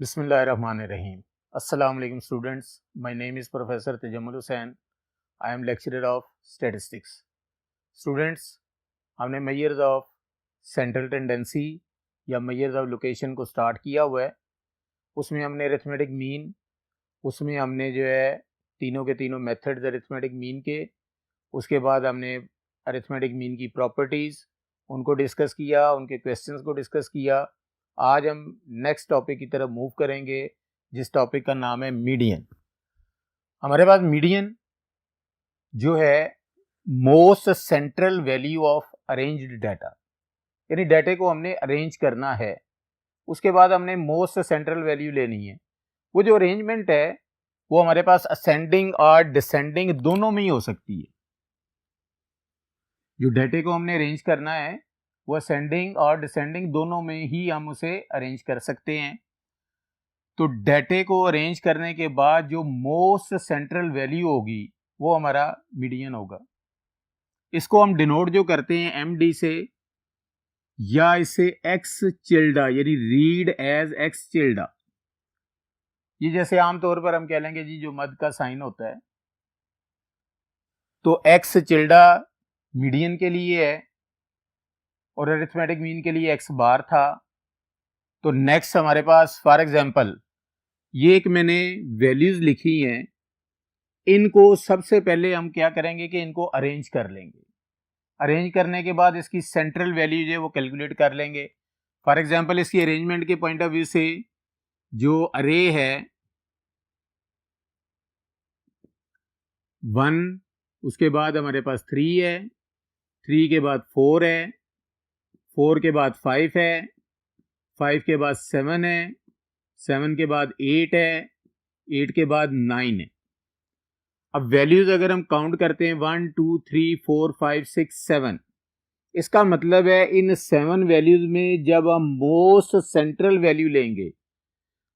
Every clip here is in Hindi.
Bismillahirrahmanirrahim. Assalamu alaikum students. My name is Professor Tajammul Hussain. I am lecturer of statistics. Students, हमने मेजर्स ऑफ सेंट्रल टेंडेंसी या मेजर्स ऑफ लोकेशन को स्टार्ट किया हुआ है। उसमें हमने अरिथमेटिक मीन, उसमें हमने जो है तीनों के तीनों मेथड्स अरिथमेटिक मीन के, उसके बाद हमने अरिथमेटिक मीन की प्रॉपर्टीज़ उनको डिस्कस किया, उनके क्वेश्चंस को डिस्कस किया। आज हम नेक्स्ट टॉपिक की तरफ मूव करेंगे जिस टॉपिक का नाम है मीडियन। हमारे पास मीडियन जो है most central value of arranged data, यानी डाटे को हमने अरेंज करना है, उसके बाद हमने मोस्ट सेंट्रल वैल्यू लेनी है। वो जो अरेंजमेंट है वो हमारे पास असेंडिंग और डिसेंडिंग दोनों में ही हो सकती है। जो डाटे को हमने अरेंज करना है वो असेंडिंग और डिसेंडिंग दोनों में ही हम उसे अरेंज कर सकते हैं। तो डाटे को अरेंज करने के बाद जो मोस्ट सेंट्रल वैल्यू होगी वो हमारा मीडियन होगा। इसको हम डिनोट जो करते हैं एमडी से, या इसे एक्स चिल्डा यानी रीड एज एक्स चिल्डा। ये जैसे आमतौर पर हम कह लेंगे जी जो मद का साइन होता है, तो एक्स चिल्डा मीडियन के लिए है और अरिथमेटिक मीन के लिए एक्स बार था। तो नेक्स्ट हमारे पास फॉर एग्जांपल ये एक मैंने वैल्यूज लिखी हैं, इनको सबसे पहले हम क्या करेंगे कि इनको अरेंज कर लेंगे। अरेंज करने के बाद इसकी सेंट्रल वैल्यू जो है वो कैलकुलेट कर लेंगे। फॉर एग्जांपल इसकी अरेंजमेंट के पॉइंट ऑफ व्यू से जो अरे है 1, उसके बाद हमारे पास 3 है, 3 के बाद 4 है, 4 के बाद 5 है, 5 के बाद 7 है, 7 के बाद 8 है, 8 के बाद 9 है। अब वैल्यूज अगर हम काउंट करते हैं 1 2 3 4 5 6 7, इसका मतलब है इन 7 वैल्यूज में जब हम मोस्ट सेंट्रल वैल्यू लेंगे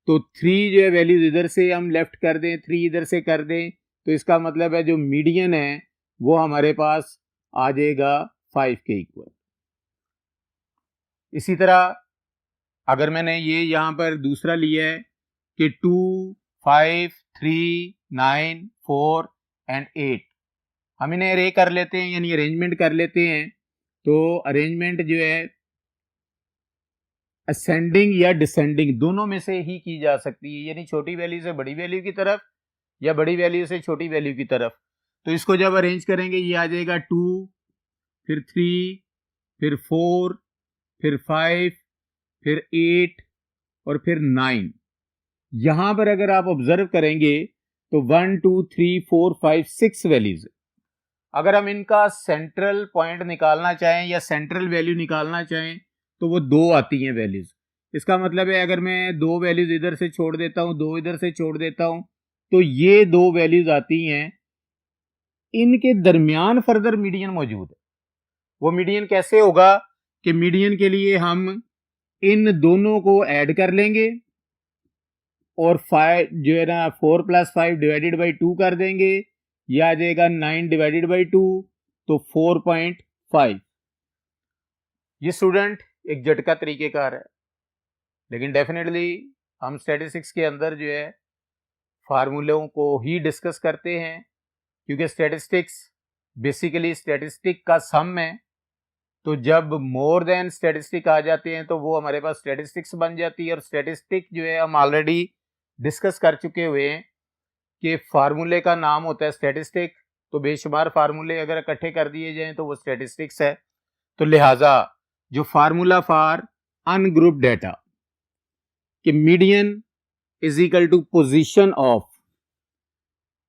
तो 3 जो है वैल्यूज इधर से हम लेफ्ट कर दें, 3 इधर से कर दें, तो इसका मतलब है जो मीडियन है वो हमारे पास आ जाएगा 5 के इक्वल। इसी तरह अगर मैंने ये यहां पर दूसरा लिया है कि 2 5 3 9 4 एंड 8, हम इन्हें अरे कर लेते हैं यानी अरेंजमेंट कर लेते हैं। तो अरेंजमेंट जो है असेंडिंग या डिसेंडिंग दोनों में से ही की जा सकती है, यानी छोटी वैल्यू से बड़ी वैल्यू की तरफ या बड़ी वैल्यू से छोटी वैल्यू की तरफ। तो इसको जब अरेंज करेंगे ये आ जाएगा 2, फिर 3, फिर 4, फिर 5, फिर 8 और फिर 9। यहां पर अगर आप ऑब्जर्व करेंगे तो 1 2 3 4 5 6 वैल्यूज। अगर हम इनका सेंट्रल पॉइंट निकालना चाहें या सेंट्रल वैल्यू निकालना चाहें तो वो 2 आती हैं वैल्यूज। इसका मतलब है अगर मैं 2 वैल्यूज इधर से छोड़ देता हूं, 2 इधर से छोड़ देता हूं, तो ये 2 वैल्यूज आती हैं। इनके दरमियान फर्दर मीडियन मौजूद है। वो मीडियन कैसे होगा कि मीडियन के लिए हम इन दोनों को ऐड कर लेंगे और 5 जो है ना 4 + 5 डिवाइडेड बाई 2 कर देंगे, यह आ जाएगा 9 डिवाइडेड बाई 2, तो 4.5। ये स्टूडेंट एक झटका तरीकेकार है, लेकिन डेफिनेटली हम स्टैटिस्टिक्स के अंदर जो है फार्मूलों को ही डिस्कस करते हैं, क्योंकि स्टैटिस्टिक्स बेसिकली स्टैटिस्टिक का सम है। तो जब मोर देन स्टैटिस्टिक आ जाते हैं तो वो हमारे पास स्टैटिस्टिक्स बन जाती है। और स्टैटिस्टिक जो है हम ऑलरेडी डिस्कस कर चुके हुए हैं कि फार्मूले का नाम होता है स्टैटिस्टिक। तो बेशुमार फार्मूले अगर इकट्ठे कर दिए जाएं तो वो स्टैटिस्टिक्स है। तो लिहाजा जो फार्मूला फॉर अनग्रुप डाटा कि median is equal to position of,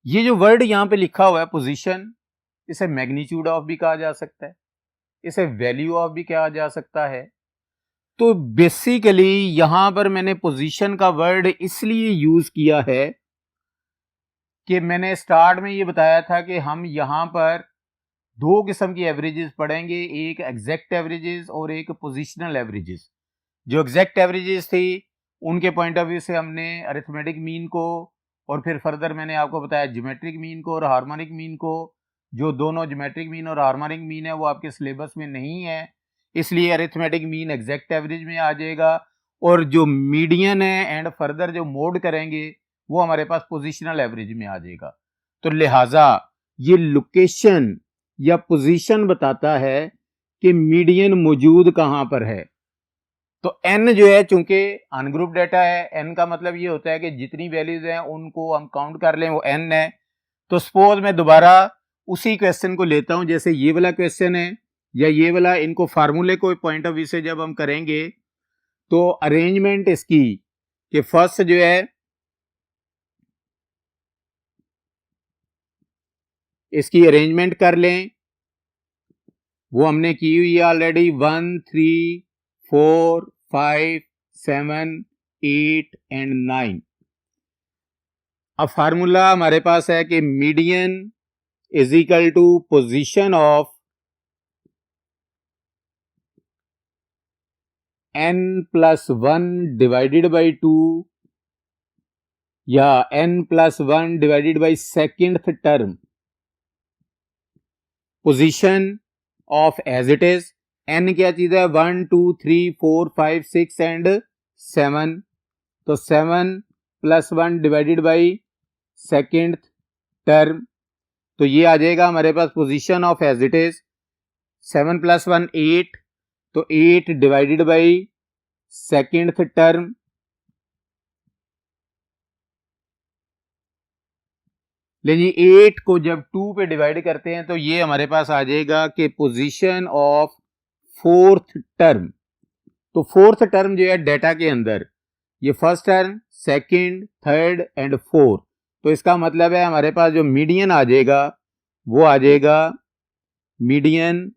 ये जो वर्ड यहां पे लिखा हुआ है पोजीशन, इसे मैग्नीट्यूड ऑफ भी कहा जा सकता है, इसे वैल्यू ऑफ भी कहा जा सकता है। तो बेसिकली यहां पर मैंने पोजीशन का वर्ड इसलिए यूज किया है कि मैंने स्टार्ट में ये बताया था कि हम यहां पर 2 किस्म की एवरेजेस पढ़ेंगे, एक एग्जैक्ट एवरेजेस और एक पोजीशनल एवरेजेस। जो एग्जैक्ट एवरेजेस थी उनके पॉइंट ऑफ व्यू से हमने अरिथमेटिक मीन को और फिर फर्दर मैंने आपको बताया ज्योमेट्रिक मीन को और हार्मोनिक मीन को। जो दोनों ज्योमेट्रिक मीन और हार्मोनिक मीन है वो आपके सिलेबस में नहीं है, इसलिए अरिथमेटिक मीन एग्जैक्ट एवरेज में आ जाएगा और जो मीडियन है एंड फर्दर जो मोड करेंगे वो हमारे पास पोजिशनल एवरेज में आ जाएगा। तो लिहाजा ये लोकेशन या पोजीशन बताता है कि मीडियन मौजूद कहां पर है। तो n जो है चूंकि अनग्रुप डाटा है, n का मतलब ये होता है कि जितनी वैल्यूज हैं उनको हम काउंट कर लें वो n है। तो सपोज मैं दोबारा उसी क्वेश्चन को लेता हूं, जैसे ये वाला क्वेश्चन है या ये वाला, इनको फार्मूले को पॉइंट ऑफ व्यू से जब हम करेंगे तो अरेंजमेंट इसकी कि फर्स्ट जो है इसकी अरेंजमेंट कर लें, वो हमने की हुई है ऑलरेडी 1 3 4 5 7 8 एंड 9। अब फार्मूला हमारे पास है कि median is equal to position of n plus 1 divided by 2 या n plus 1 divided by second term position of as it is. n क्या चीज है, 1 2 3 4 5 6 एंड 7। तो 7 plus 1 divided by second term, तो ये आ जाएगा हमारे पास position of as it is. 7 plus 1 8, तो 8 डिवाइडेड बाई सेकेंड टर्म, लेकिन 8 को जब 2 पे डिवाइड करते हैं तो ये हमारे पास आ जाएगा कि पोजीशन ऑफ फोर्थ टर्म। तो फोर्थ टर्म जो है डेटा के अंदर, ये first term, second, third and fourth, तो इसका मतलब है हमारे पास जो मीडियन आ जाएगा वो आ जाएगा मीडियन,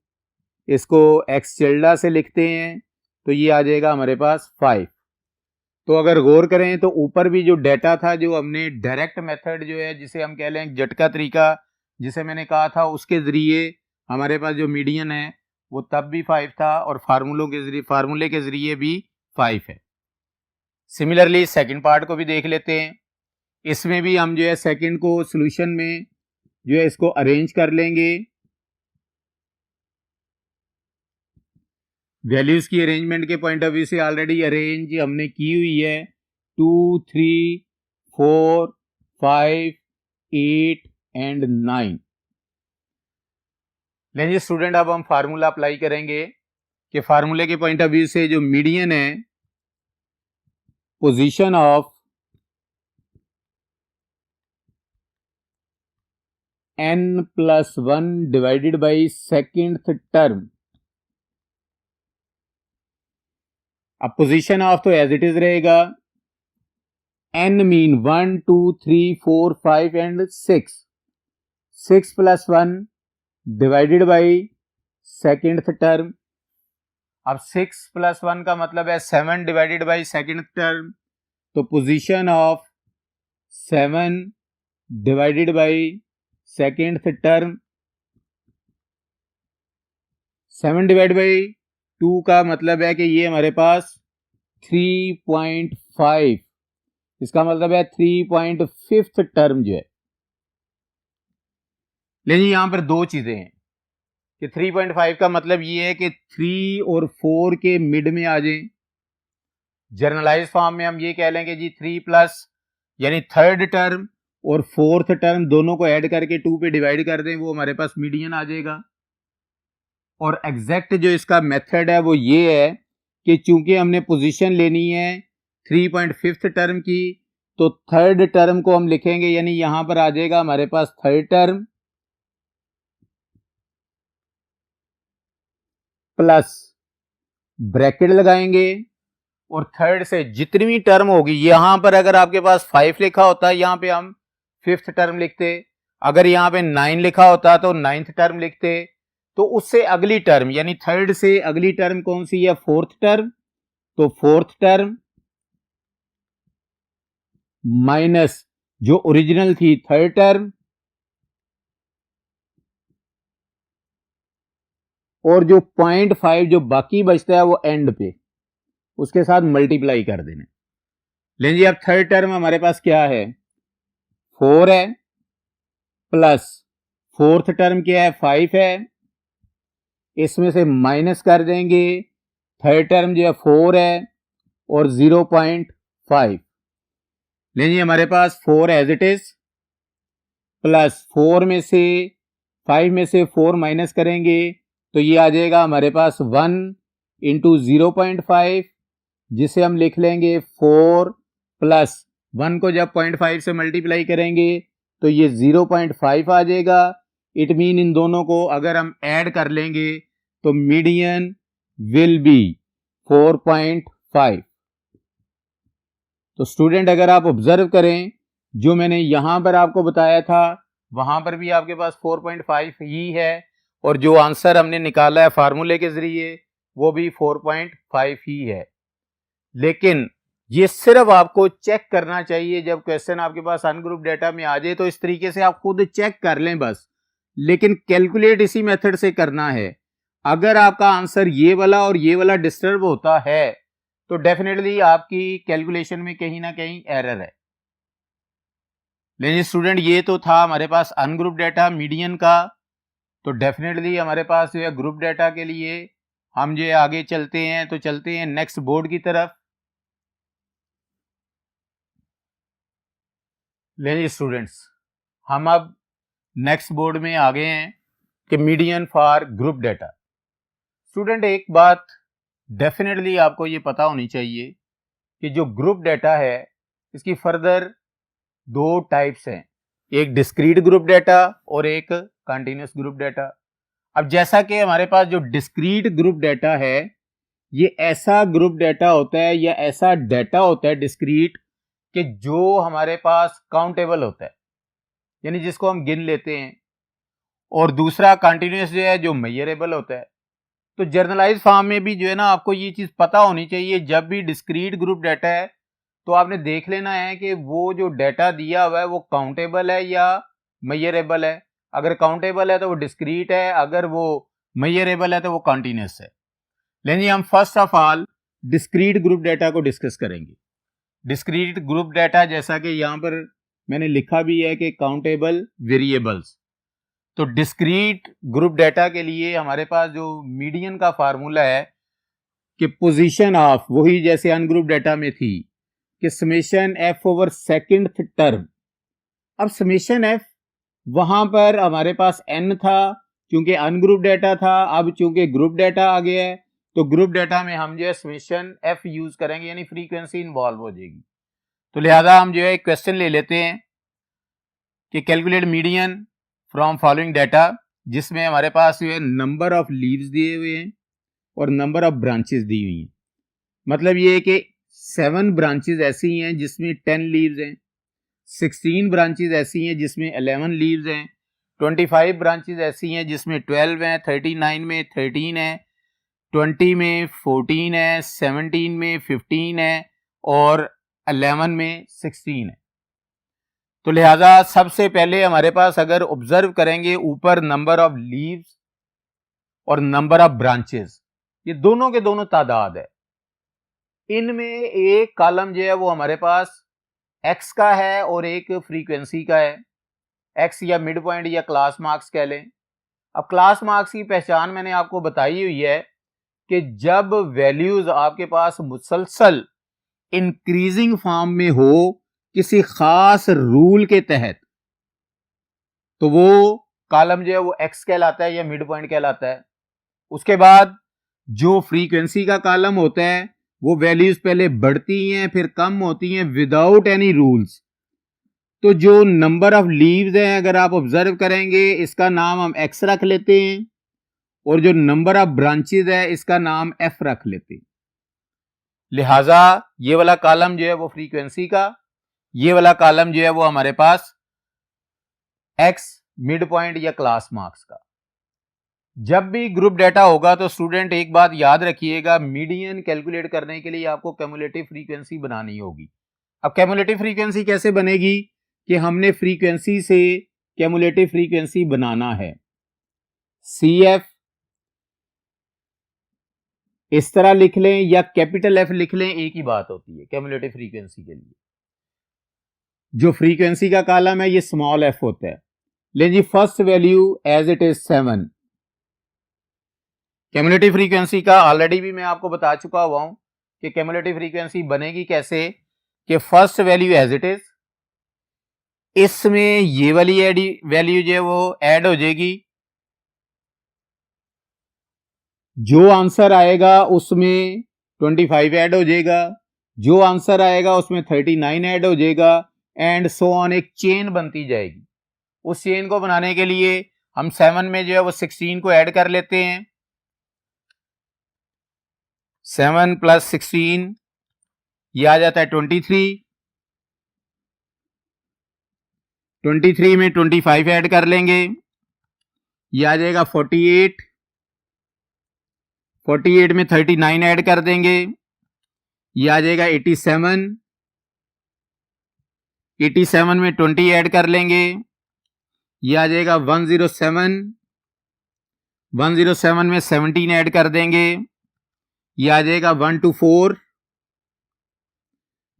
इसको एक्स टिल्डा से लिखते हैं, तो ये आ जाएगा हमारे पास 5। तो अगर गौर करें तो ऊपर भी जो डेटा था, जो हमने डायरेक्ट मेथड जो है जिसे हम कह लें झटका तरीका जिसे मैंने कहा था, उसके जरिए हमारे पास जो मीडियन है वो तब भी 5 था और फार्मूले के जरिए भी 5 है। सिमिलरली सेकंड पार्ट को भी देख लेते हैं। इसमें भी हम जो है सेकंड को सॉल्यूशन में जो है इसको अरेंज कर लेंगे। वैल्यूज की अरेंजमेंट के पॉइंट ऑफ व्यू से ऑलरेडी अरेंज हमने की हुई है, 2 3 4 5 8 एंड 9। लेकिन स्टूडेंट अब हम फार्मूला अप्लाई करेंगे कि फार्मूले के पॉइंट ऑफ व्यू से जो मीडियन है, position of n plus 1 divided by second term. अब पोजीशन ऑफ तो एज इट इज रहेगा, n mean 1 2 3 4 5 and 6, 6 plus 1 divided by second term. अब 6 प्लस 1 का मतलब है 7 डिवाइडेड बाई सेकेंड टर्म, तो position of 7 divided by second term, 7 divide by 2 का मतलब है कि ये हमारे पास 3.5, इसका मतलब है 3.5 टर्म जो है। लेकिन यहां पर दो चीजें हैं कि 3.5 का मतलब ये है कि 3 और 4 के मिड में आ जाए। जर्नलाइज फॉर्म में हम ये कह लेंगे जी 3 प्लस यानी थर्ड टर्म और फोर्थ टर्म दोनों को ऐड करके 2 पे डिवाइड कर दें, वो हमारे पास मीडियन आ जाएगा। और एग्जैक्ट जो इसका मेथड है वो ये है कि चूंकि हमने पोजीशन लेनी है 3.5 टर्म की, तो थर्ड टर्म को हम लिखेंगे, यानी यहां पर आ जाएगा हमारे पास थर्ड टर्म प्लस ब्रैकेट लगाएंगे और थर्ड से जितनी भी टर्म होगी, यहां पर अगर आपके पास 5 लिखा होता है यहां पे हम फिफ्थ टर्म लिखते, अगर यहां पे 9 लिखा होता तो नाइन्थ टर्म लिखते। तो उससे अगली टर्म यानी थर्ड से अगली टर्म कौन सी है, फोर्थ टर्म, तो फोर्थ टर्म माइनस जो ओरिजिनल थी थर्ड टर्म, और जो 0.5 जो बाकी बचता है वो एंड पे उसके साथ मल्टीप्लाई कर देना। लेकिन जी अब थर्ड टर्म हमारे पास क्या है, 4 है, प्लस फोर्थ टर्म क्या है, 5 है, इसमें से माइनस कर देंगे, थर्ड टर्म जो है 4 है और 0.5। लेंगे हमारे पास 4 एज इट इज, प्लस 4 में से 5 में से 4 माइनस करेंगे तो ये आ जाएगा हमारे पास 1 इंटू 0.5, जिसे हम लिख लेंगे 4 प्लस 1 को जब 0.5 से मल्टीप्लाई करेंगे तो ये 0.5 आ जाएगा। इट मीन इन दोनों को अगर हम ऐड कर लेंगे तो मीडियन विल बी 4.5। तो स्टूडेंट अगर आप ऑब्जर्व करें, जो मैंने यहां पर आपको बताया था वहां पर भी आपके पास 4.5 ही है, और जो आंसर हमने निकाला है फार्मूले के जरिए वो भी 4.5 ही है। लेकिन ये सिर्फ आपको चेक करना चाहिए जब क्वेश्चन आपके पास अनग्रुप डेटा में आ जाए, तो इस तरीके से आप खुद चेक कर लें बस, लेकिन कैलकुलेट इसी मेथड से करना है। अगर आपका आंसर ये वाला और ये वाला डिस्टर्ब होता है तो डेफिनेटली आपकी कैलकुलेशन में कहीं ना कहीं एरर है। लेकिन स्टूडेंट ये तो था हमारे पास अनग्रुप डेटा मीडियन का, तो डेफिनेटली हमारे पास जो है ग्रुप डेटा के लिए हम जो आगे चलते हैं, तो चलते हैं नेक्स्ट बोर्ड की तरफ। लेकिन स्टूडेंट्स हम अब नेक्स्ट बोर्ड में आ गए हैं कि median for group data. Student एक बात डेफिनेटली आपको ये पता होनी चाहिए कि जो ग्रुप डेटा है इसकी फर्दर 2 टाइप्स हैं, एक डिस्क्रीट ग्रुप डेटा और एक कंटिन्यूस ग्रुप डेटा। अब जैसा कि हमारे पास जो डिस्क्रीट ग्रुप डेटा है ये ऐसा ग्रुप डेटा होता है या ऐसा डेटा होता है डिस्क्रीट कि जो हमारे पास काउंटेबल होता है, यानी जिसको हम गिन लेते हैं, और दूसरा कंटिन्यूस जो है जो मेजरेबल होता है। तो जर्नलाइज फॉर्म में भी जो है ना आपको ये चीज पता होनी चाहिए, जब भी डिस्क्रीट ग्रुप डेटा है तो आपने देख लेना है कि वो जो डेटा दिया हुआ है वो काउंटेबल है या मेजरेबल है। अगर काउंटेबल है तो वो डिस्क्रीट है, अगर वो मेजरेबल है तो वो कंटिन्यूस है। लेकिन हम first of all discrete group data को डिस्कस करेंगे। डिस्क्रीट ग्रुप डेटा जैसा कि यहाँ पर मैंने लिखा भी है कि काउंटेबल वेरिएबल्स। तो डिस्क्रीट ग्रुप डेटा के लिए हमारे पास जो मीडियन का फार्मूला है कि पोजीशन ऑफ, वही जैसे अनग्रुप डेटा में थी कि summation F over second term. अब समेशन एफ वहां पर हमारे पास एन था क्योंकि अनग्रुप डेटा था, अब चूंकि ग्रुप डेटा आ गया है तो ग्रुप डेटा में हम जो है समेशन एफ यूज करेंगे, यानी फ्रीक्वेंसी इन्वॉल्व हो जाएगी। तो लिहाजा हम जो है एक क्वेश्चन ले लेते हैं कि calculate median from following data, जिसमें हमारे पास जो है नंबर ऑफ लीव्स दिए हुए हैं और नंबर ऑफ ब्रांचेस दी हुई हैं। मतलब ये है कि 7 ब्रांचेस ऐसी हैं जिसमें 10 लीव्स हैं, 16 ब्रांचेस ऐसी हैं जिसमें 11 लीव्स हैं, 25 ब्रांचेस ऐसी हैं जिसमें 12 हैं, 39 में 13 है, 20 में 14 है, 17 में 15 है और 11 में 16 है। तो लिहाजा सबसे पहले हमारे पास अगर ऑब्जर्व करेंगे ऊपर नंबर ऑफ लीव्स और नंबर ऑफ ब्रांचेस, ये दोनों के दोनों तादाद है। इनमें एक कॉलम जो है वो हमारे पास एक्स का है और एक फ्रीक्वेंसी का है। एक्स या मिड पॉइंट या क्लास मार्क्स कह लें। अब क्लास मार्क्स की पहचान मैंने आपको बताई हुई है कि जब वैल्यूज आपके पास मुसलसल इंक्रीजिंग फॉर्म में हो किसी खास रूल के तहत, तो वो कॉलम जो है वो एक्स कहलाता है या मिड पॉइंट कहलाता है। उसके बाद जो फ्रीक्वेंसी का कॉलम होता है वो वैल्यूज पहले बढ़ती हैं फिर कम होती हैं विदाउट एनी रूल्स। तो जो नंबर ऑफ लीव्स हैं अगर आप ऑब्जर्व करेंगे इसका नाम हम एक्स रख लेते हैं, और जो नंबर ऑफ ब्रांचेस है इसका नाम एफ रख लेते हैं। लिहाजा ये वाला कॉलम जो है वो फ्रीक्वेंसी का, ये वाला कॉलम जो है वो हमारे पास एक्स मिड पॉइंट या क्लास मार्क्स का। जब भी ग्रुप डेटा होगा तो स्टूडेंट एक बात याद रखिएगा, मीडियन कैलकुलेट करने के लिए आपको क्यूमुलेटिव फ्रीक्वेंसी बनानी होगी। अब क्यूमुलेटिव फ्रीक्वेंसी कैसे बनेगी कि हमने फ्रीक्वेंसी से क्यूमुलेटिव फ्रीक्वेंसी बनाना है। CF इस तरह लिख लें या कैपिटल F लिख लें, एक ही बात होती है क्यूमुलेटिव फ्रीक्वेंसी के लिए। जो फ्रीक्वेंसी का कॉलम है ये स्मॉल f होता है। लेकिन जी first value as it is 7। Cumulative frequency का ऑलरेडी भी मैं आपको बता चुका हुआ हूं कि क्यूमुलेटिव फ्रीक्वेंसी बनेगी कैसे, कि first value as it is, इसमें ये वाली वैल्यू जो है वो ऐड हो जाएगी, जो आंसर आएगा उसमें 25 ऐड हो जाएगा, जो आंसर आएगा उसमें 39 ऐड हो जाएगा, एंड सो ऑन, एक चेन बनती जाएगी। उस चेन को बनाने के लिए हम 7 में जो है वो 16 को ऐड कर लेते हैं, 7 + 16 ये आ जाता है 23, 23 में 25 ऐड कर लेंगे, ये आ जाएगा 48, 48 में 39 ऐड कर देंगे, ये आ जाएगा 87, 87 में 20 ऐड कर लेंगे, ये आ जाएगा 107, 107 में 17 ऐड कर देंगे, ये आ जाएगा 124,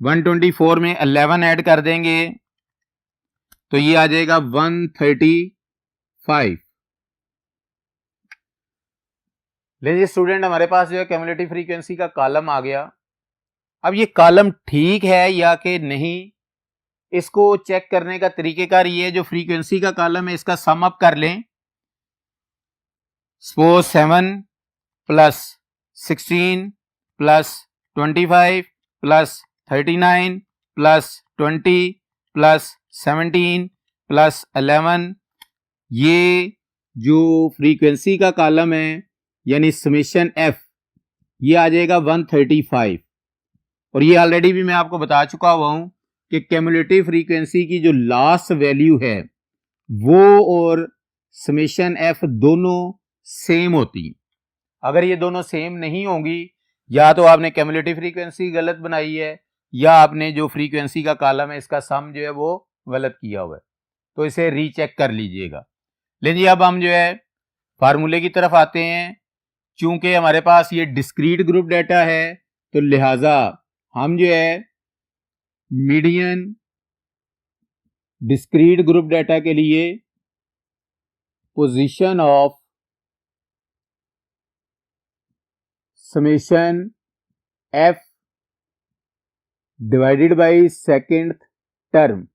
124 में 11 ऐड कर देंगे, तो ये आ जाएगा 135। लीजिए स्टूडेंट, हमारे पास जो है क्यूमुलेटिव फ्रीक्वेंसी का कॉलम आ गया। अब ये कॉलम ठीक है या कि नहीं, इसको चेक करने का तरीकेकार ये है, जो फ्रीक्वेंसी का कॉलम है इसका सम अप कर लें। सपोज 7 + 16 + 25 + 39 + 20 + 17 + 11, ये जो फ्रीक्वेंसी का कॉलम है यानी समेशन एफ, ये आ जाएगा 135। और ये ऑलरेडी भी मैं आपको बता चुका हुआ हूं कि क्यूमुलेटिव फ्रीक्वेंसी की जो लास्ट वैल्यू है वो और समेशन एफ दोनों सेम होती हैं। अगर ये दोनों सेम नहीं होंगी, या तो आपने क्यूमुलेटिव फ्रीक्वेंसी गलत बनाई है, या आपने जो फ्रीक्वेंसी का कॉलम है इसका सम जो है वो गलत किया हुआ है, तो इसे रीचेक कर लीजिएगा। लेकिन अब हम जो है फार्मूले की तरफ आते हैं। चूंकि हमारे पास ये डिस्क्रीट ग्रुप डाटा है, तो लिहाजा हम जो है मीडियन डिस्क्रीट ग्रुप डाटा के लिए position of summation F divided by second term,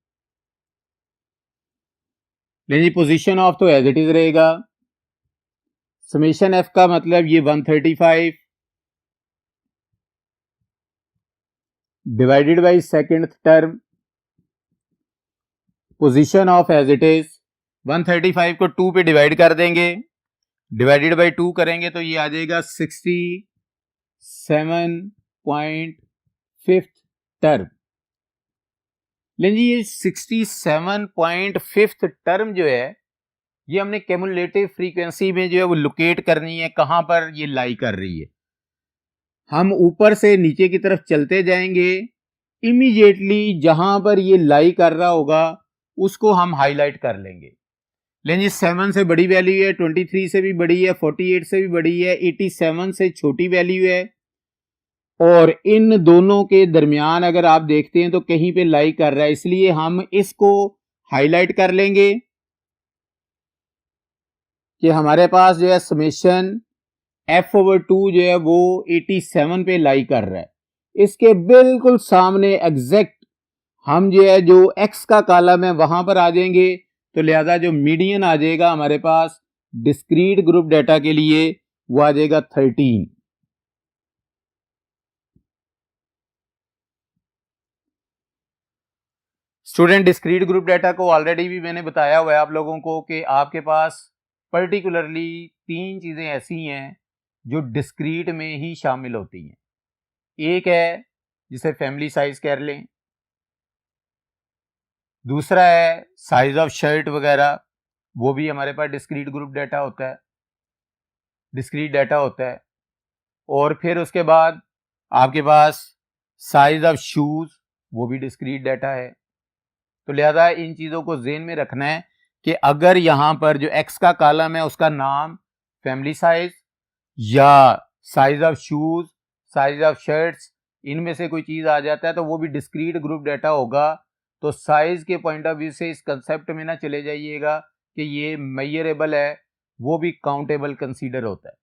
लेकिन पोजीशन ऑफ तो एज इट इज रहेगा। समेशन एफ का मतलब ये 135 divided by second term, position of as it is. 135 को 2 पे डिवाइड कर देंगे, डिवाइडेड बाय 2 करेंगे तो ये आ जाएगा 67.5 टर्म। लेकिन ये 67.5 टर्म जो है ये हमने क्यूमुलेटिव फ्रीक्वेंसी में जो है वो लोकेट करनी है, कहां पर ये लाई कर रही है। हम ऊपर से नीचे की तरफ चलते जाएंगे, इमीडिएटली जहां पर ये लाई कर रहा होगा उसको हम हाईलाइट कर लेंगे। लेकिन ये 7 से बड़ी वैल्यू है, 23 से भी बड़ी है, 48 से भी बड़ी है, 87 से छोटी वैल्यू है, और इन दोनों के दरमियान अगर आप देखते हैं तो कहीं पे लाई कर रहा है, इसलिए हम इसको हाईलाइट कर लेंगे कि हमारे पास जो है समेशन f/2 जो है वो 87 पे लाई कर रहा है। इसके बिल्कुल सामने एग्जैक्ट हम जो है जो x का कॉलम है वहां पर आ जाएंगे, तो लिहाजा जो मीडियन आ जाएगा हमारे पास डिस्क्रीट ग्रुप डाटा के लिए वो आ जाएगा 13। स्टूडेंट, डिस्क्रीट ग्रुप डाटा को ऑलरेडी भी मैंने बताया हुआ है आप लोगों को कि आपके पास पर्टिकुलरली 3 चीजें ऐसी हैं जो डिस्क्रीट में ही शामिल होती हैं। एक है जिसे फैमिली साइज कह लें, दूसरा है साइज ऑफ शर्ट वगैरह, वो भी हमारे पास डिस्क्रीट ग्रुप डाटा होता है, डिस्क्रीट डाटा होता है। और फिर उसके बाद आपके पास साइज ऑफ शूज, वो भी डिस्क्रीट डाटा है। तो लिहाजा इन चीजों को ज़हन में रखना है कि अगर यहां पर जो एक्स का कॉलम है उसका नाम फैमिली साइज या size of shoes, size of shirts, इनमें से कोई चीज आ जाता है तो वो भी डिस्क्रीट ग्रुप डाटा होगा। तो साइज के पॉइंट ऑफ व्यू से इस कंसेप्ट में ना चले जाइएगा कि ये मेजरेबल है, वो भी काउंटेबल कंसीडर होता है।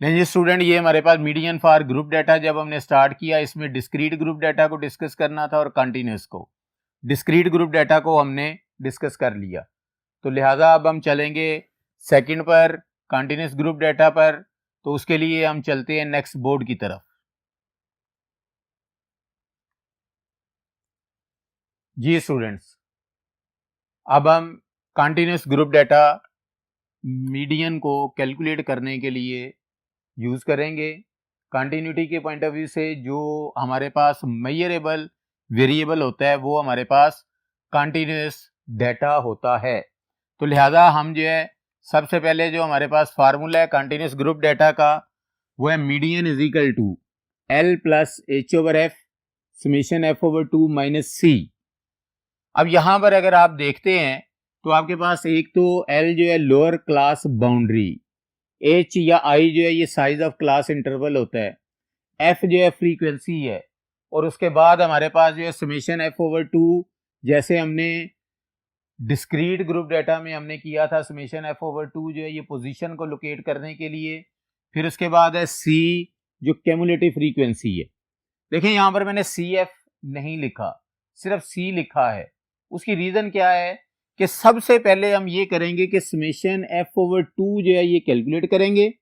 नहीं स्टूडेंट, ये हमारे पास मीडियन फॉर ग्रुप डाटा जब हमने स्टार्ट किया, इसमें डिस्क्रीट ग्रुप डाटा को डिस्कस करना था और कंटिन्यूस को। डिस्क्रीट ग्रुप डाटा को हमने डिस्कस कर लिया, तो लिहाजा अब हम चलेंगे सेकंड पर, कंटिन्यूस ग्रुप डाटा पर। तो उसके लिए हम चलते हैं नेक्स्ट बोर्ड की तरफ। जी स्टूडेंट्स, अब हम कंटिन्यूस ग्रुप डाटा मीडियन को कैलकुलेट करने के लिए यूज करेंगे। कंटिन्यूटी के पॉइंट ऑफ व्यू से जो हमारे पास मेजरेबल वेरिएबल होता है वो हमारे पास कंटिन्यूस डाटा होता है। तो लिहाजा हम जो है सबसे पहले जो हमारे पास फार्मूला है कंटिन्यूस ग्रुप डाटा का, वो है median is equal to L plus H over F summation F over 2 minus C. अब यहां पर अगर आप देखते हैं तो आपके पास एक तो एल जो है लोअर क्लास बाउंड्री, एच या आई जो है ये साइज ऑफ क्लास इंटरवल होता है, एफ जो है फ्रीक्वेंसी है, और उसके बाद हमारे पास जो है समेशन एफ ओवर 2, जैसे हमने डिस्क्रीट ग्रुप डाटा में हमने किया था समेशन एफ ओवर 2 जो है ये पोजीशन को लोकेट करने के लिए। फिर उसके बाद है सी जो कैमुलेटिव फ्रीक्वेंसी है। देखें यहां पर मैंने सी एफ नहीं लिखा, सिर्फ सी लिखा है। उसकी रीजन क्या है कि सबसे पहले हम ये करेंगे कि समेशन एफ ओवर 2 जो है ये कैलकुलेट करेंगे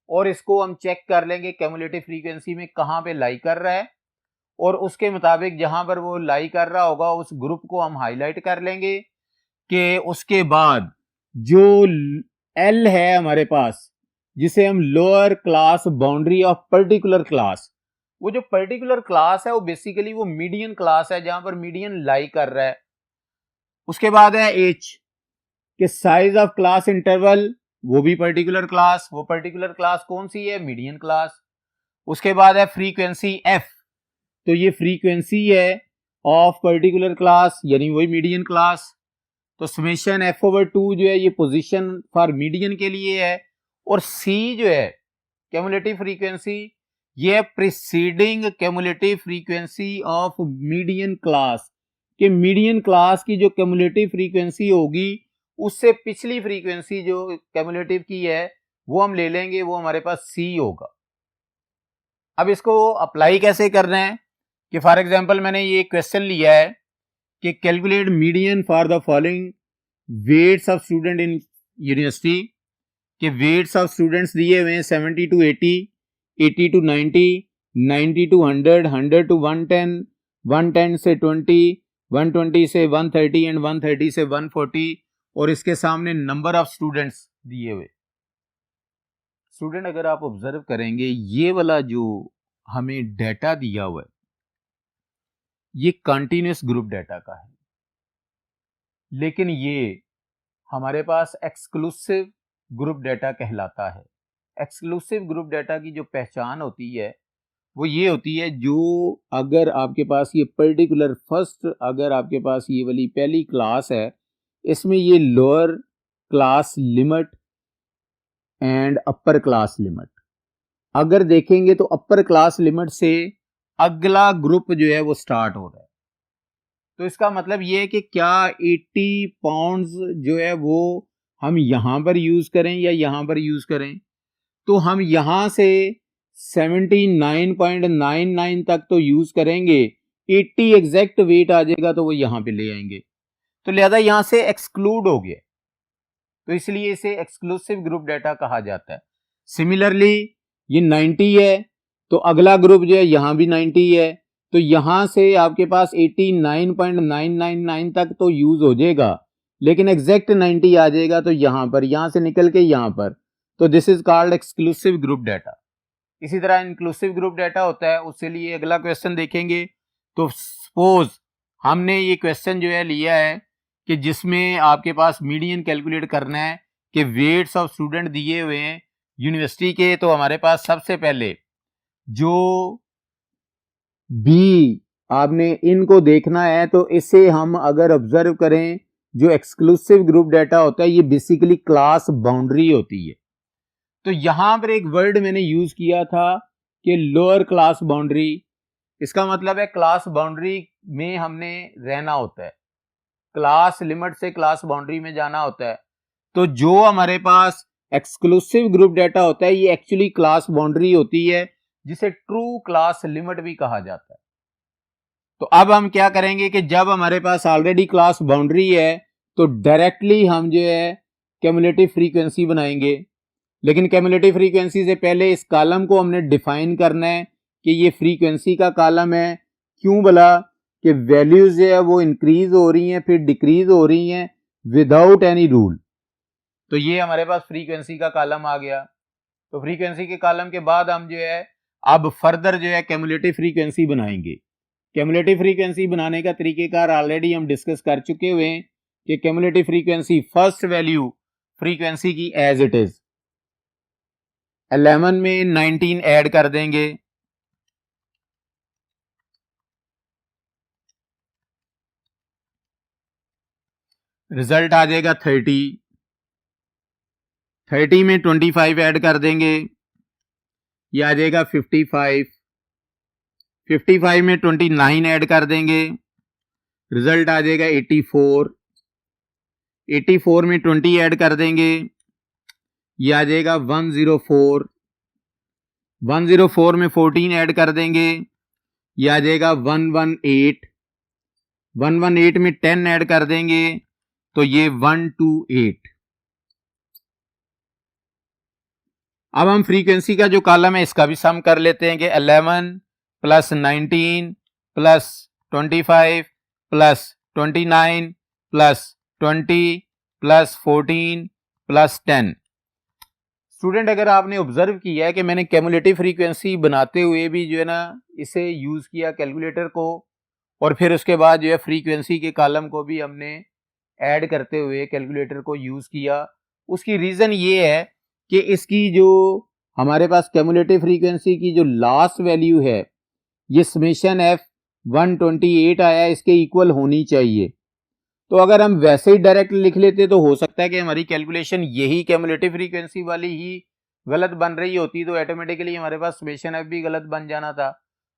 और इसको हम चेक कर लेंगे कैमुलेटिव फ्रीक्वेंसी में कहां पे लाई कर रहा है, और उसके मुताबिक जहां पर वो लाई कर रहा होगा उस ग्रुप को हम हाईलाइट कर लेंगे कि उसके बाद जो एल है हमारे पास, जिसे हम lower class boundary of particular class, वो जो पर्टिकुलर क्लास है वो बेसिकली वो मीडियन क्लास है जहां पर मीडियन लाई कर रहा है। उसके बाद है एच के साइज ऑफ क्लास इंटरवल, वो भी पर्टिकुलर क्लास, वो पर्टिकुलर क्लास कौन सी है, मीडियन क्लास। उसके बाद है फ्रीक्वेंसी एफ, तो ये फ्रीक्वेंसी है ऑफ पर्टिकुलर क्लास यानी वही मीडियन क्लास। तो समेशन एफ ओवर 2 जो है ये पोजीशन फॉर मीडियन के लिए है, और सी जो है कैमुलेटिव फ्रीक्वेंसी, ये है preceding cumulative frequency of median class, कि मीडियन क्लास की जो कैमुलेटिव फ्रीक्वेंसी होगी उससे पिछली फ्रीक्वेंसी जो कैमुलेटिव की है वो हम ले लेंगे, वो हमारे पास सी होगा। अब इसको अप्लाई कैसे करना है कि फॉर एग्जांपल मैंने ये क्वेश्चन लिया है कि calculate median for the following weights of student in university, के वेट्स ऑफ स्टूडेंट्स दिए हुए हैं 70 टू 80, 80 टू 90, 90 टू 100, 100 टू 110, 110 से 20, 120 से 130 एंड 130 से 140, और इसके सामने नंबर ऑफ स्टूडेंट्स दिए हुए। स्टूडेंट अगर आप ऑब्जर्व करेंगे ये वाला जो हमें डाटा दिया हुआ है ये कंटिन्यूस ग्रुप डाटा का है, लेकिन ये हमारे पास एक्सक्लूसिव ग्रुप डाटा कहलाता है। एक्सक्लूसिव ग्रुप डाटा की जो पहचान होती है वो ये होती है, जो अगर आपके पास ये पर्टिकुलर फर्स्ट, अगर आपके पास ये वाली पहली क्लास है, इसमें ये lower class limit and upper class limit, अगर देखेंगे तो अपर क्लास लिमिट से अगला ग्रुप जो है वो स्टार्ट हो रहा है। तो इसका मतलब ये है कि क्या 80 पाउंड्स जो है वो हम यहां पर यूज करें या यहां पर यूज करें, तो हम यहां से 79.99 तक तो यूज करेंगे, 80 एग्जैक्ट वेट आ जाएगा तो वो यहां पे ले आएंगे, तो लिहाजा यहां से एक्सक्लूड हो गया, तो इसलिए इसे एक्सक्लूसिव ग्रुप डाटा कहा जाता है। सिमिलरली ये 90 है तो अगला ग्रुप जो है यहां भी 90 है, तो यहां से आपके पास 89.999 तक तो यूज हो जाएगा, लेकिन एग्जैक्ट 90 आ जाएगा तो यहां पर, यहां से निकल के यहां पर, तो this is called exclusive group data. इसी तरह इंक्लूसिव ग्रुप डाटा होता है, उसके लिए अगला क्वेश्चन देखेंगे। तो सपोज हमने ये क्वेश्चन जो है लिया है कि जिसमें आपके पास मीडियन कैलकुलेट करना है कि वेट्स ऑफ स्टूडेंट दिए हुए हैं यूनिवर्सिटी के, तो हमारे पास सबसे पहले जो बी आपने इनको देखना है, तो इसे हम अगर ऑब्जर्व करें, जो एक्सक्लूसिव ग्रुप डाटा होता है ये बेसिकली क्लास बाउंड्री होती है। तो यहां पर एक वर्ड मैंने यूज किया था कि लोअर क्लास बाउंड्री, इसका मतलब है क्लास बाउंड्री में हमने रहना होता है, क्लास लिमिट से क्लास बाउंड्री में जाना होता है। तो जो हमारे पास एक्सक्लूसिव ग्रुप डाटा होता है, ये एक्चुअली क्लास बाउंड्री होती है जिसे ट्रू क्लास लिमिट भी कहा जाता है। तो अब हम क्या करेंगे कि जब हमारे पास ऑलरेडी क्लास बाउंड्री है तो डायरेक्टली हम जो है क्यूमुलेटिव फ्रीक्वेंसी बनाएंगे, लेकिन क्यूमुलेटिव फ्रीक्वेंसी से पहले इस कॉलम को हमने डिफाइन करना है कि ये फ्रीक्वेंसी का कॉलम है। क्यों बोला कि वैल्यूज जो है वो इंक्रीज हो रही हैं फिर डिक्रीज हो रही हैं विदाउट एनी रूल। तो ये हमारे पास फ्रीक्वेंसी का कॉलम आ गया। तो फ्रीक्वेंसी के कॉलम के बाद हम जो है अब फर्दर जो है क्यूमुलेटिव फ्रीक्वेंसी बनाएंगे। क्यूमुलेटिव फ्रीक्वेंसी बनाने का तरीकेकार ऑलरेडी हम डिस्कस कर चुके हुए हैं कि cumulative frequency first value frequency की एज इट इज 11 में 19 ऐड कर देंगे, रिजल्ट आ जाएगा 30 में 25 ऐड कर देंगे, ये आ जाएगा 55 में 29 ऐड कर देंगे, रिजल्ट आ जाएगा 84 में 20 ऐड कर देंगे, ये आ जाएगा 104 में 14 ऐड कर देंगे, ये आ जाएगा 118 में 10 ऐड कर देंगे तो ये 128। अब हम फ्रीक्वेंसी का जो कॉलम है इसका भी सम कर लेते हैं कि 11 plus 19 plus 25 plus 29 plus 20 plus 14 plus 10। Student अगर आपने ऑब्जर्व किया है कि मैंने क्यूमुलेटिव फ्रीक्वेंसी बनाते हुए भी जो है ना इसे यूज किया कैलकुलेटर को, और फिर उसके बाद जो है फ्रीक्वेंसी के कॉलम को भी हमने ऐड करते हुए कैलकुलेटर को यूज किया। उसकी रीजन ये है कि इसकी जो हमारे पास क्यूमुलेटिव फ्रीक्वेंसी की जो लास्ट वैल्यू है ये समेशन एफ 128 आया, इसके इक्वल होनी चाहिए। तो अगर हम वैसे ही डायरेक्ट लिख लेते तो हो सकता है कि हमारी कैलकुलेशन यही क्यूमुलेटिव फ्रीक्वेंसी वाली ही गलत बन रही होती, तो ऑटोमेटिकली हमारे पास समेशन एफ भी गलत बन जाना था।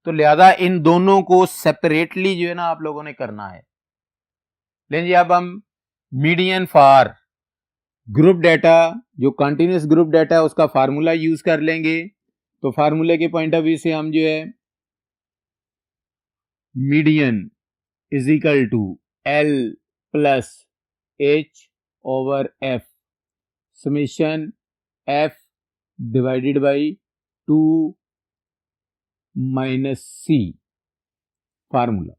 तो लिहाजा इन दोनों को सेपरेटली जो है ना आप लोगों ने करना है। लेकिन अब हम मीडियन फॉर ग्रुप डाटा, जो कंटिन्यूस ग्रुप डाटा है उसका फार्मूला यूज कर लेंगे। तो फार्मूले के पॉइंट ऑफ व्यू से हम जो है median is equal to L plus H over F summation F divided by 2 minus C formula.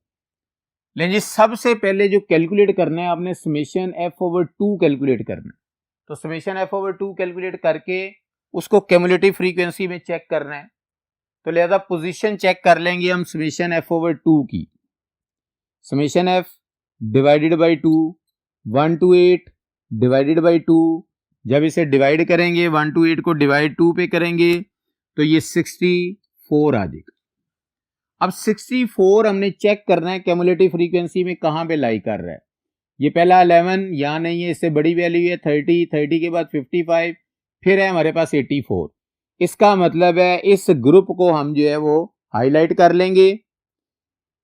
लेकिन सबसे पहले जो कैलकुलेट करना है आपने समेशन एफ ओवर 2 कैलकुलेट करना है। तो समेशन एफ ओवर 2 कैलकुलेट करके उसको क्यूमुलेटिव फ्रीक्वेंसी में चेक करना है। तो लिहाजा पोजीशन चेक कर लेंगे हम समेशन एफ ओवर 2 की। Summation F divided by 2 128 divided by 2, जब इसे डिवाइड करेंगे 128 को डिवाइड 2 पे करेंगे तो ये 64 आ जाएगा। अब 64 हमने चेक करना है क्यूमुलेटिव फ्रीक्वेंसी में कहां पे लाई कर रहा है। ये पहला 11 यहां नहीं है, इससे बड़ी वैल्यू है 30 के बाद 55, फिर है हमारे पास 84। इसका मतलब है इस ग्रुप को हम जो है वो हाईलाइट कर लेंगे।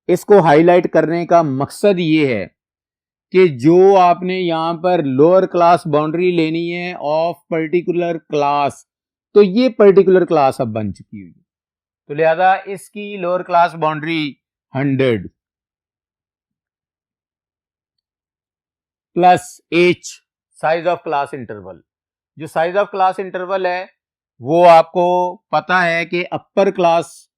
इसको हाईलाइट करने का मकसद ये है कि जो आपने यहां पर लोअर क्लास बाउंड्री लेनी है ऑफ पर्टिकुलर क्लास, तो ये पर्टिकुलर क्लास अब बन चुकी हुई है। तो लिहाजा इसकी lower class boundary 100 plus H size of class interval. जो साइज ऑफ क्लास इंटरवल है वो आपको पता है कि अपर क्लास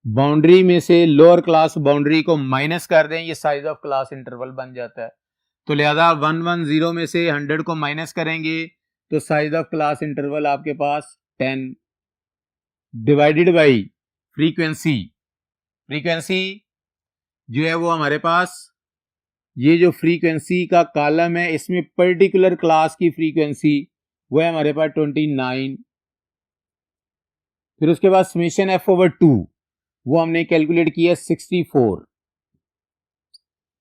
बाउंड्री में से लोअर क्लास बाउंड्री को माइनस कर दें, ये साइज ऑफ क्लास इंटरवल बन जाता है। तो लिहाजा 110 में से 100 को माइनस करेंगे तो साइज ऑफ क्लास इंटरवल आपके पास 10 डिवाइडेड बाई फ्रीक्वेंसी। फ्रीक्वेंसी जो है वो हमारे पास ये जो फ्रीक्वेंसी का कॉलम है इसमें पर्टिकुलर क्लास की फ्रीक्वेंसी वो है हमारे पास 29। फिर उसके बाद समेशन एफ ओवर 2 वो हमने कैलकुलेट किया 64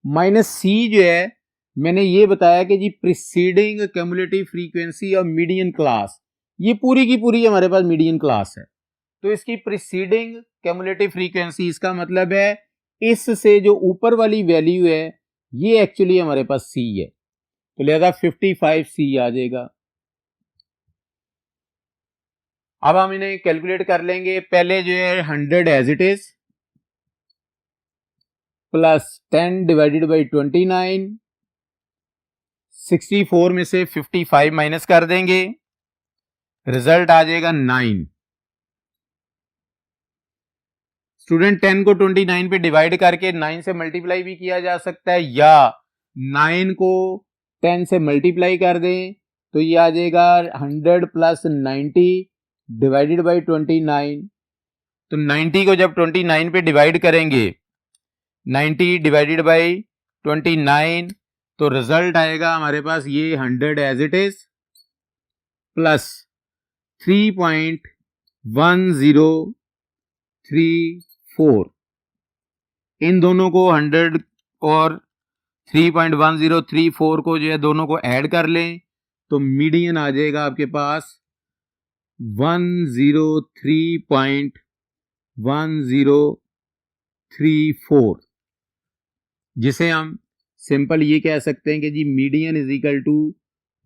माइनस सी जो है मैंने ये बताया कि जी preceding cumulative frequency of median class, ये पूरी की पूरी हमारे पास मीडियन क्लास है। तो इसकी प्रीसीडिंग क्यूमुलेटिव फ्रीक्वेंसी, इसका मतलब है इससे जो ऊपर वाली वैल्यू है ये एक्चुअली हमारे पास सी है। तो लिहाजा 55 सी आ जाएगा। अब हम इन्हें कैलकुलेट कर लेंगे। पहले जो है 100 as it is plus 10 divided by 29, 64 में से 55 माइनस कर देंगे, रिजल्ट आ जाएगा 9। स्टूडेंट 10 को 29 पे डिवाइड करके 9 से मल्टीप्लाई भी किया जा सकता है, या 9 को 10 से मल्टीप्लाई कर दें तो ये आ जाएगा 100 प्लस 90 डिवाइडेड बाई 29। तो 90 को जब 29 पे डिवाइड करेंगे, 90 डिवाइडेड बाई 29, तो रिजल्ट आएगा हमारे पास ये 100 एज इट इज प्लस 3.1034। इन दोनों को 100 और 3.1034 को जो है दोनों को ऐड कर लें तो मीडियन आ जाएगा आपके पास 103.1034, जिसे हम सिंपल ये कह सकते हैं कि जी मीडियन इज इक्वल टू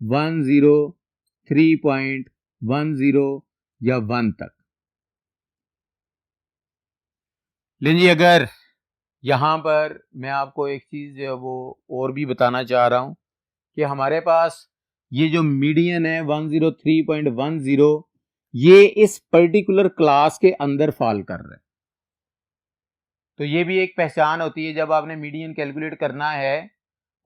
103.10 या 1 तक। लेकिन जी अगर यहां पर मैं आपको एक चीज जो है वो और भी बताना चाह रहा हूं कि हमारे पास ये जो मीडियन है 103.10, ये इस पर्टिकुलर क्लास के अंदर फॉल कर रहा है। तो ये भी एक पहचान होती है जब आपने मीडियन कैलकुलेट करना है,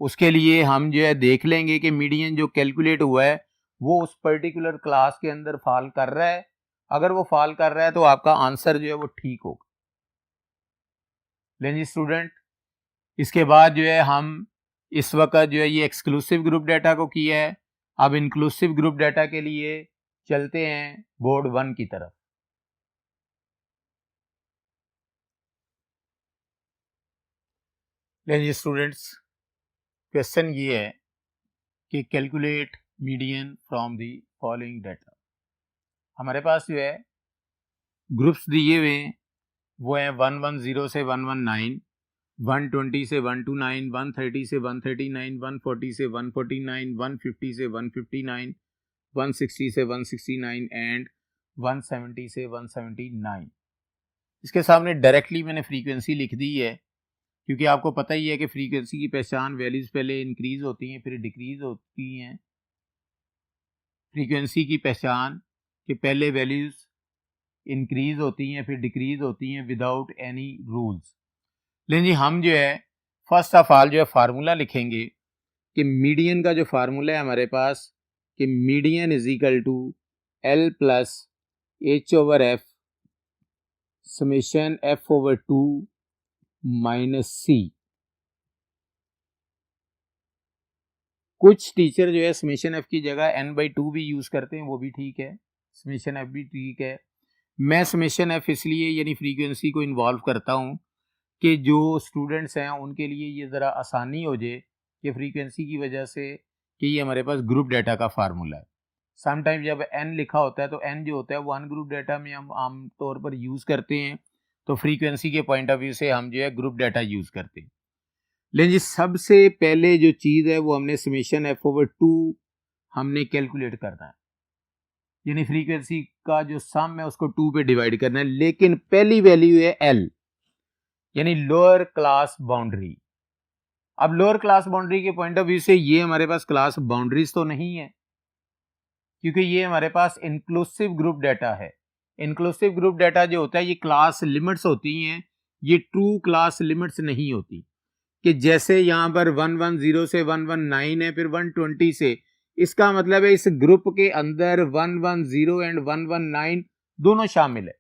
उसके लिए हम जो है देख लेंगे कि मीडियन जो कैलकुलेट हुआ है वो उस पर्टिकुलर क्लास के अंदर फॉल कर रहा है। अगर वो फॉल कर रहा है तो आपका आंसर जो है वो ठीक होगा। लेकिन स्टूडेंट इसके बाद जो है हम इस वक्त जो है ये एक्सक्लूसिव ग्रुप डाटा को किया है, अब इंक्लूसिव ग्रुप डाटा के लिए चलते हैं बोर्ड 1 की तरफ। लेकिन स्टूडेंट्स क्वेश्चन ये है कि calculate median from the following data. हमारे पास जो है ग्रुप्स दिए हुए हैं वो है 110 से 119, 120 से 129, 130 से 139, 140 से 149, 150 से 159, 160 से 169 एंड 170 से 179। इसके सामने डायरेक्टली मैंने फ्रीक्वेंसी लिख दी है, क्योंकि आपको पता ही है कि फ्रीक्वेंसी की पहचान वैल्यूज पहले इंक्रीज होती हैं फिर डिक्रीज होती हैं। फ्रीक्वेंसी की पहचान कि पहले वैल्यूज इंक्रीज होती हैं फिर डिक्रीज होती हैं विदाउट एनी रूल्स। लेकिन जी हम जो है फर्स्ट ऑफ ऑल जो है फार्मूला लिखेंगे कि मीडियन का जो फार्मूला है हमारे पास कि median is equal to L plus H over F summation F over 2 minus C. कुछ टीचर जो है समेशन एफ की जगह n/2 भी यूज करते हैं, वो भी ठीक है, समेशन एफ भी ठीक है। मैं समेशन एफ इसलिए यानी फ्रीक्वेंसी को इन्वॉल्व करता हूँ कि जो स्टूडेंट्स हैं उनके लिए ये ज़रा आसानी हो जाए कि फ्रीक्वेंसी की वजह से कि ये हमारे पास ग्रुप डाटा का फार्मूला है। समटाइम जब n लिखा होता है तो n जो होता है वो अनग्रुप डाटा में हम आमतौर पर यूज़ करते हैं, तो फ्रीक्वेंसी के पॉइंट ऑफ व्यू से हम जो है ग्रुप डाटा यूज़ करते हैं। लेकिन सबसे पहले जो चीज़ है वो हमने समेशन एफ ओवर 2 हमने कैलकुलेट करना है, यानी फ्रीक्वेंसी का जो सम है उसको 2 पे डिवाइड करना है। लेकिन पहली वैल्यू है एल यानी लोअर क्लास बाउंड्री। अब लोअर क्लास बाउंड्री के पॉइंट ऑफ व्यू से ये हमारे पास क्लास बाउंड्रीज तो नहीं है, क्योंकि ये हमारे पास इंक्लूसिव ग्रुप डाटा है। इंक्लूसिव ग्रुप डाटा जो होता है ये क्लास लिमिट्स होती हैं, ये ट्रू क्लास लिमिट्स नहीं होती कि जैसे यहाँ पर 110 से 119 है फिर 120 से, इसका मतलब है इस ग्रुप के अंदर 110 एंड 119 दोनों शामिल है।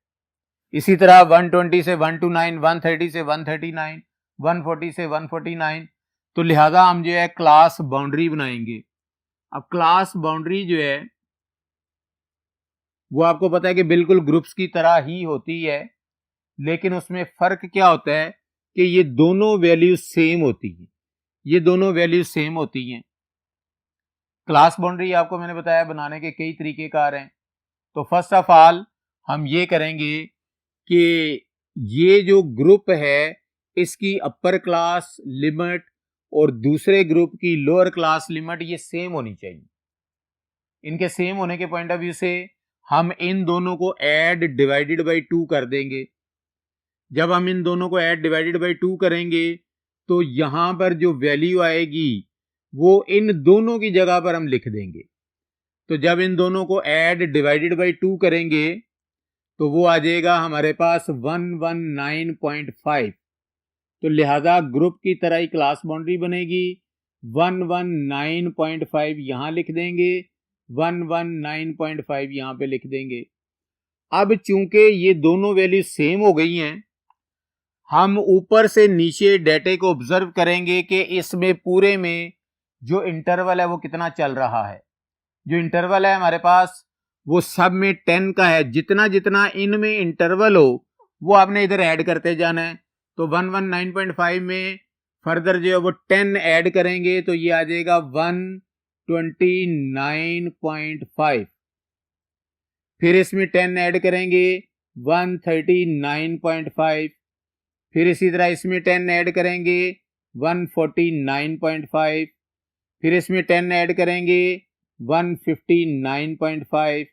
इसी तरह 120 से 129, 130 से 139, 140 से 149, तो लिहाजा हम जो है क्लास बाउंड्री बनाएंगे। अब क्लास बाउंड्री जो है वो आपको पता है कि बिल्कुल ग्रुप्स की तरह ही होती है, लेकिन उसमें फर्क क्या होता है कि ये दोनों वैल्यूज सेम होती हैं, ये दोनों वैल्यूज सेम होती हैं। क्लास बाउंड्री आपको मैंने बताया बनाने के कई तरीकेकार हैं। तो फर्स्ट ऑफ ऑल हम ये करेंगे कि ये जो ग्रुप है इसकी अपर क्लास लिमिट और दूसरे ग्रुप की लोअर क्लास लिमिट ये सेम होनी चाहिए। इनके सेम होने के पॉइंट ऑफ व्यू से हम इन दोनों को ऐड डिवाइडेड बाई 2 कर देंगे। जब हम इन दोनों को ऐड डिवाइडेड बाई 2 करेंगे तो यहां पर जो वैल्यू आएगी वो इन दोनों की जगह पर हम लिख देंगे। तो जब इन दोनों को ऐड डिवाइडेड बाई 2 करेंगे तो वो आ जाएगा हमारे पास 119.5। तो लिहाजा ग्रुप की तरह ही क्लास बाउंड्री बनेगी। 119.5 यहां लिख देंगे, 119.5 यहां पे लिख देंगे। अब चूंकि ये दोनों वैल्यू सेम हो गई हैं, हम ऊपर से नीचे डेटे को ऑब्जर्व करेंगे कि इसमें पूरे में जो इंटरवल है वो कितना चल रहा है। जो इंटरवल है हमारे पास वो सब में 10 का है। जितना जितना इनमें इंटरवल हो वो आपने इधर ऐड करते जाना है। तो 119.5 में फर्दर जो है वो 10 ऐड करेंगे तो ये आ जाएगा 129.5। फिर इसमें 10 ऐड करेंगे 139.5। फिर इसी तरह इसमें 10 ऐड करेंगे 149.5। फिर इसमें 10 ऐड करेंगे 159.5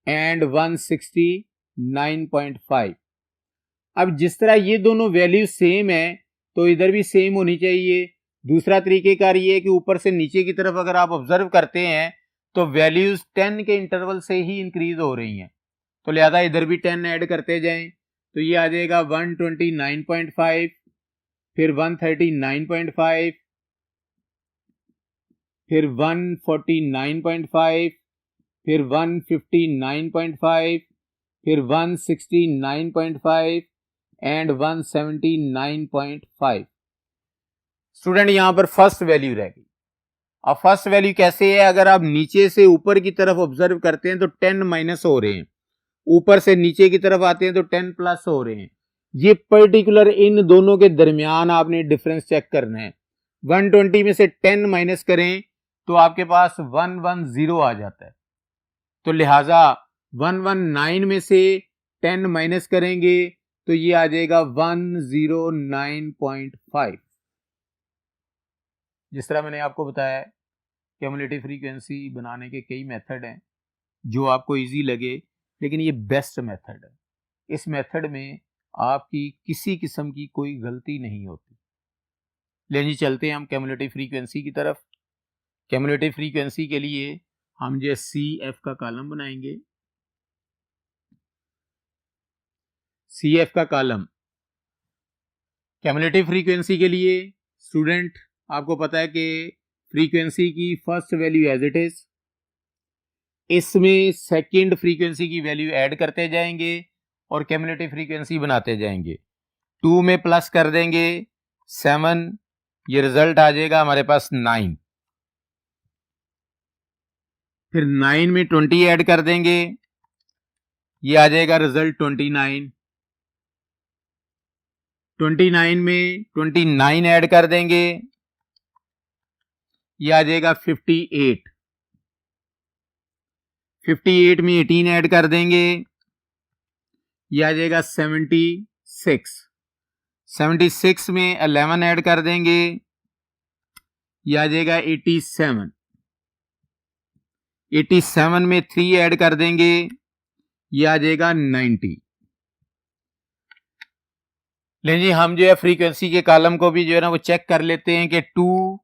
एंड 169.5। अब जिस तरह ये दोनों वैल्यू सेम है तो इधर भी सेम होनी चाहिए। दूसरा तरीकेकार ये है कि ऊपर से नीचे की तरफ अगर आप ऑब्जर्व करते हैं तो वैल्यूज 10 के इंटरवल से ही इंक्रीज हो रही हैं, तो लिहाजा इधर भी 10 ऐड करते जाएं। तो ये आ जाएगा 129.5, फिर 139.5, फिर 149.5, फिर 159.5, फिर 169.5 एंड 179.5। स्टूडेंट यहां पर फर्स्ट वैल्यू रह गई। अब फर्स्ट वैल्यू कैसे है, अगर आप नीचे से ऊपर की तरफ ऑब्जर्व करते हैं तो 10 माइनस हो रहे हैं, ऊपर से नीचे की तरफ आते हैं तो 10 प्लस हो रहे हैं। ये पर्टिकुलर इन दोनों के दरमियान आपने डिफरेंस चेक करना है। 120 में से 10 माइनस करें तो आपके पास 110 आ जाता है। तो लिहाजा 119 में से 10 माइनस करेंगे तो ये आ जाएगा 109.5। जिस तरह मैंने आपको बताया क्यूमुलेटिव फ्रीक्वेंसी बनाने के कई मेथड हैं जो आपको इजी लगे, लेकिन ये बेस्ट मेथड है। इस मेथड में आपकी किसी किस्म की कोई गलती नहीं होती। लेकिन जी चलते हैं हम क्यूमुलेटिव फ्रीक्वेंसी की तरफ। क्यूमुलेटिव फ्रीक्वेंसी के लिए हम जो CF का कॉलम बनाएंगे। CF का कॉलम क्यूमुलेटिव फ्रीक्वेंसी के लिए स्टूडेंट आपको पता है कि फ्रीक्वेंसी की first value as it is, इसमें सेकंड फ्रीक्वेंसी की वैल्यू ऐड करते जाएंगे और क्यूमुलेटिव फ्रीक्वेंसी बनाते जाएंगे। 2 में प्लस कर देंगे 7, ये रिजल्ट आ जाएगा हमारे पास 9। फिर 9 में 20 ऐड कर देंगे, ये आ जाएगा रिजल्ट 29। 29 में 29 ऐड कर देंगे, ये आ जाएगा 58। 58 में 18 ऐड कर देंगे, ये आ जाएगा 76। 76 में 11 ऐड कर देंगे, ये आ जाएगा 87। 87 में 3 ऐड कर देंगे, ये आ जाएगा 90। लेकिन जी हम जो है फ्रीक्वेंसी के कॉलम को भी जो है ना वो चेक कर लेते हैं कि 2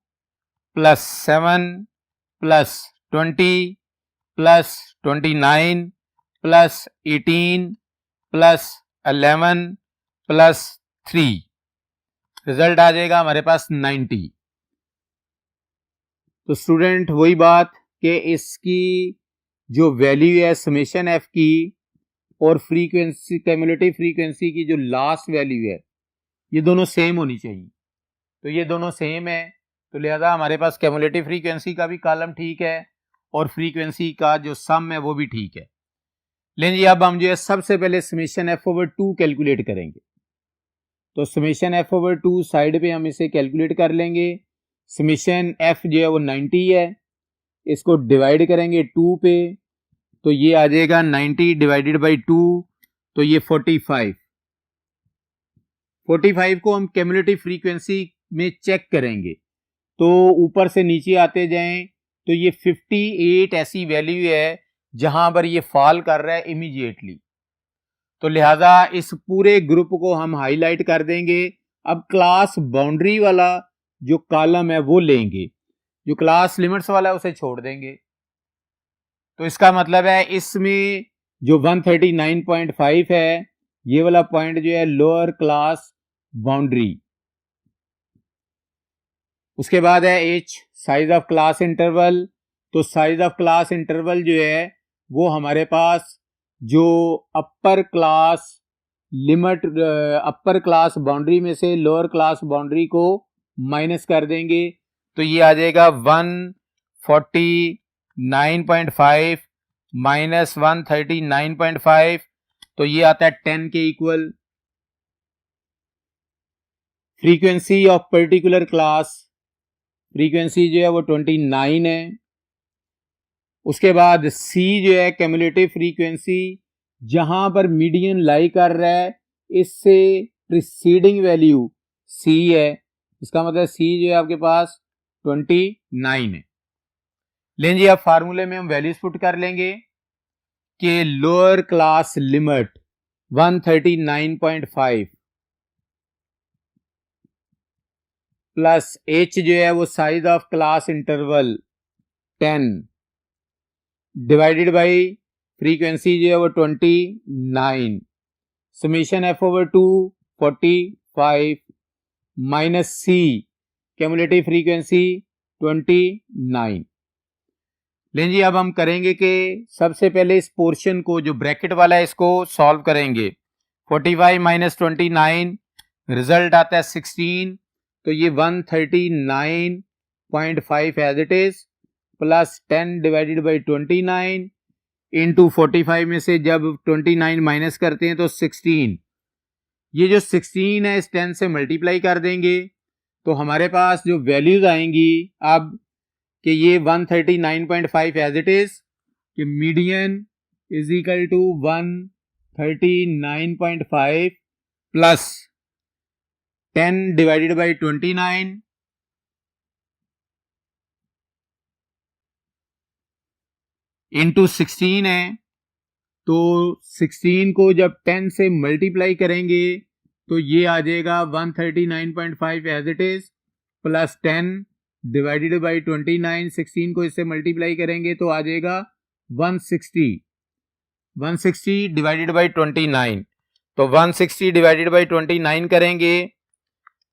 + 7 + 20 + 29 + 18 + 11 + 3, रिजल्ट आ जाएगा हमारे पास 90। तो स्टूडेंट वही बात कि इसकी जो वैल्यू है समेशन एफ की और फ्रीक्वेंसी क्यूमुलेटिव फ्रीक्वेंसी की जो लास्ट वैल्यू है ये दोनों सेम होनी चाहिए। तो ये दोनों सेम है, तो लिहाजा हमारे पास क्यूमुलेटिव फ्रीक्वेंसी का भी कॉलम ठीक है और फ्रीक्वेंसी का जो सम है वो भी ठीक है। लेकिन जी अब हम जो है सबसे पहले समेशन f/2 कैलकुलेट करेंगे। तो समेशन f/2 साइड पे हम इसे कैलकुलेट कर लेंगे। समेशन f जो है वो 90 है, इसको डिवाइड करेंगे 2 पे तो ये आ जाएगा 90 डिवाइडेड बाई 2, तो ये 45। 45 को हम क्यूमुलेटिव फ्रीक्वेंसी में चेक करेंगे तो ऊपर से नीचे आते जाएं तो ये 58 ऐसी वैल्यू है जहां पर ये फॉल कर रहा है इमीडिएटली। तो लिहाजा इस पूरे ग्रुप को हम हाईलाइट कर देंगे। अब क्लास बाउंड्री वाला जो कॉलम है वो लेंगे, जो क्लास लिमिट्स वाला है उसे छोड़ देंगे। तो इसका मतलब है इसमें जो 139.5 है ये वाला पॉइंट जो है लोअर क्लास बाउंड्री। उसके बाद है H size of class interval. तो साइज ऑफ क्लास इंटरवल जो है वो हमारे पास जो upper class limit upper class boundary में से लोअर क्लास बाउंड्री को माइनस कर देंगे। तो ये आ जाएगा 149.5 माइनस 139.5, तो ये आता है 10 के equal. Frequency of particular class, frequency जो है वो 29 है। उसके बाद सी जो है कैमुलेटिव फ्रीक्वेंसी, जहां पर मीडियन लाई कर रहा है इससे प्रीसीडिंग वैल्यू सी है, इसका मतलब सी जो है आपके पास 29 है। लें जी, अब फार्मूले में हम वैल्यूज पुट कर लेंगे कि lower class limit 139.5 plus H जो है वो size of class interval 10 divided by frequency जो है वो 29, समीशन एफ ओवर 2 45 माइनस सी कैमुलेटिव फ्रीक्वेंसी 29। लें जी, अब हम करेंगे कि सबसे पहले इस पोर्शन को जो ब्रैकेट वाला है इसको सॉल्व करेंगे। 45 माइनस 29 रिजल्ट आता है 16, तो ये 139.5 as it is plus 10 divided by 29 into 45 में से जब 29 माइनस करते हैं तो 16। ये जो 16 है इस 10 से मल्टीप्लाई कर देंगे तो हमारे पास जो वैल्यूज आएंगी अब कि ये 139.5 एज इट इज कि median is equal to 139.5 plus 10 divided by 29 into 16 है। तो 16 को जब 10 से मल्टीप्लाई करेंगे तो ये आ जाएगा 139.5 as it is plus 10 divided by 29। 16 को इससे मल्टीप्लाई करेंगे तो आ जाएगा 160 डिवाइडेड बाई 29। तो 160 डिवाइडेड बाई 29 करेंगे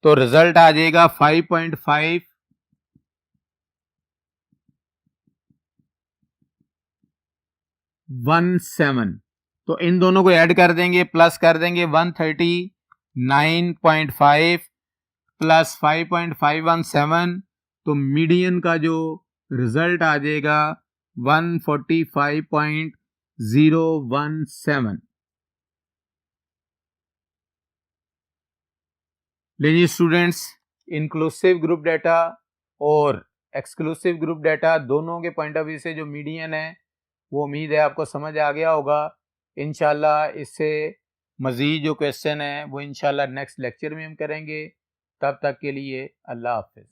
तो रिजल्ट आ जाएगा 5.517। तो इन दोनों को ऐड कर देंगे, प्लस कर देंगे 139.5 प्लस 5.517, तो मीडियन का जो रिजल्ट आ जाएगा 145.017। लीजिए स्टूडेंट्स, इंक्लूसिव ग्रुप डाटा और एक्सक्लूसिव ग्रुप डाटा दोनों के पॉइंट ऑफ व्यू से जो मीडियन है वो उम्मीद है आपको समझ आ गया होगा। इंशाल्लाह इससे मज़ीद जो क्वेश्चन है वो इंशाल्लाह नेक्स्ट लेक्चर में हम करेंगे। तब तक के लिए अल्लाह हाफिज़।